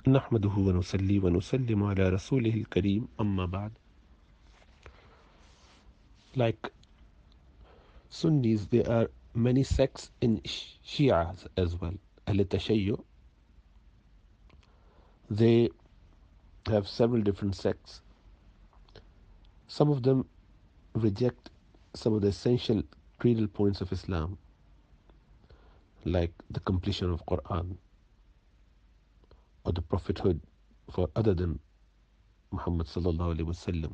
نحمده ونصلي ونسلم على رسوله الكريم أما بعد. Like Sunnis, there are many sects in Shias as well. Al-Tashayyu, they have several different sects. Some of them reject some of the essential creedal points of Islam, like the completion of Quran or the prophethood for other than Muhammad sallallahu alaihi wasallam.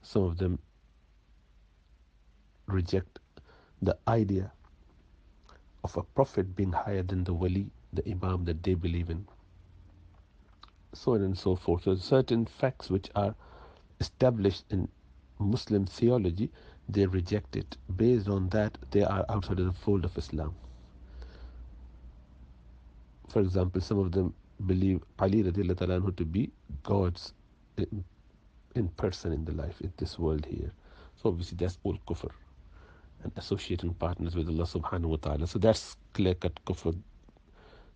Some of them reject the idea of a prophet being higher than the wali, the imam that they believe in, so on and so forth. So certain facts which are established in Muslim theology, they reject it. Based on that, they are outside of the fold of Islam. For example, some of them believe Ali radiallahu ta'ala anhu to be God's in person in the life in this world here. So obviously that's all kufr and associating partners with Allah subhanahu wa ta'ala. So that's clear cut kufr.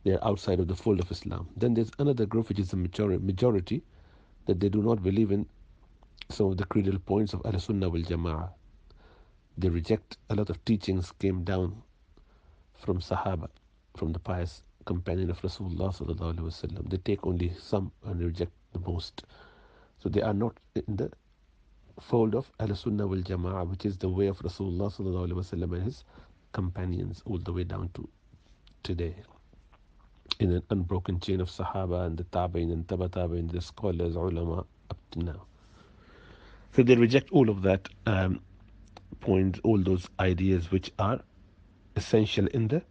They're outside of the fold of Islam. Then there's another group which is the majority that they do not believe in some of the creedal points of Al-Sunnah wal Jama'ah. They reject a lot of teachings came down from Sahaba, from the pious companion of Rasulullah sallallahu alaihi wasallam. They take only some and reject the most. So they are not in the fold of Al-Sunnah wal Jama'ah, which is the way of Rasulullah sallallahu alaihi wasallam and his companions all the way down to today. In an unbroken chain of Sahaba and the Tabi'in and Taba Tabi'in, the scholars, ulama, up to now. So they reject all of that points, all those ideas which are essential in the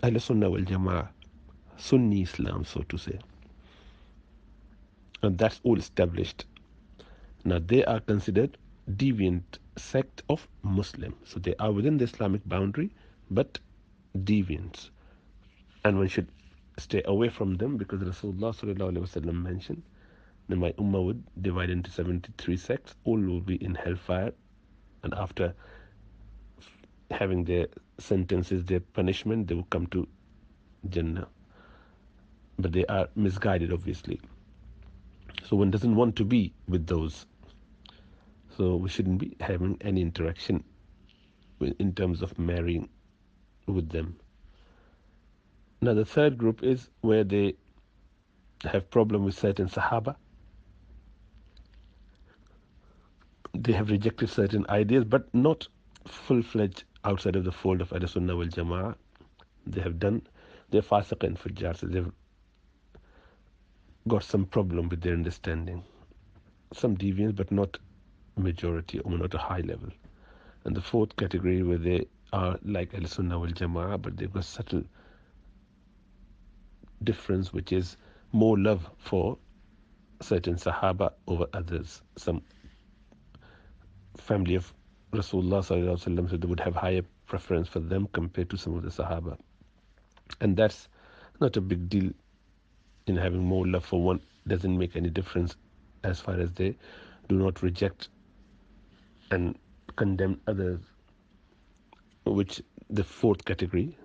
Al-Sunnah wal Jama'ah, Sunni Islam, so to say. And that's all established. Now they are considered deviant sect of Muslim. So they are within the Islamic boundary, but deviants. And one should stay away from them because Rasulullah sallallahu alaihi wasallam mentioned that my ummah would divide into 73 sects. All will be in hellfire, and after having their sentences, their punishment, they will come to Jannah. But they are misguided, obviously. So one doesn't want to be with those. So we shouldn't be having any interaction in terms of marrying with them. Now the third group is where they have problem with certain Sahaba. They have rejected certain ideas, but not full-fledged outside of the fold of Ahl-Sunnah wal Jama'ah. They have done their fasiq and fujjar, so they've got some problem with their understanding. Some deviance, but not majority or not a high level. And the fourth category where they are like Ahl-Sunnah wal Jama'ah, but they've got subtle difference, which is more love for certain Sahaba over others. Some family of Rasulullah sallallahu alaihi wasallam, so they would have higher preference for them compared to some of the Sahaba. And that's not a big deal. In having more love for one doesn't make any difference as far as they do not reject and condemn others, which the fourth category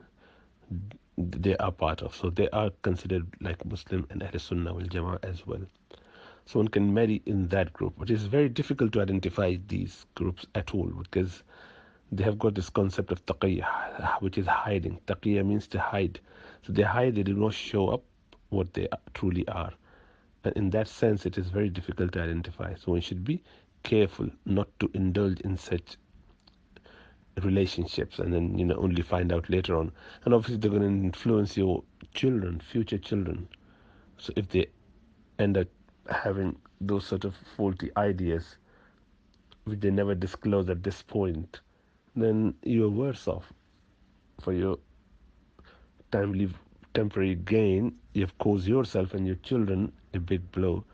they are part of. So they are considered like Muslim and Ahl Sunnah wal Jama'ah as well. So one can marry in that group, but it's very difficult to identify these groups at all because they have got this concept of taqiyya, which is hiding. Taqiyya means to hide. So they hide, they do not show up what they truly are. And in that sense, it is very difficult to identify. So one should be careful not to indulge in such relationships and then only find out later on. And obviously they're going to influence your children, future children. So if they end up having those sort of faulty ideas which they never disclose at this point, then you're worse off. For your timely temporary gain, you've caused yourself and your children a big blow,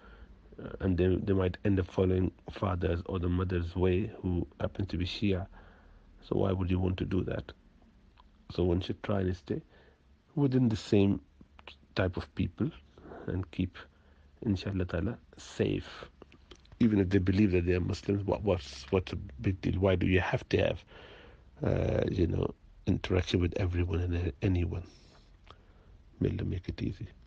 and they might end up following father's or the mother's way, who happens to be Shia. So why would you want to do that? So one should try and stay within the same type of people and keep, inshallah ta'ala, safe. Even if they believe that they are Muslims, what's a big deal? Why do you have to have interaction with everyone and anyone? May Allah make it easy.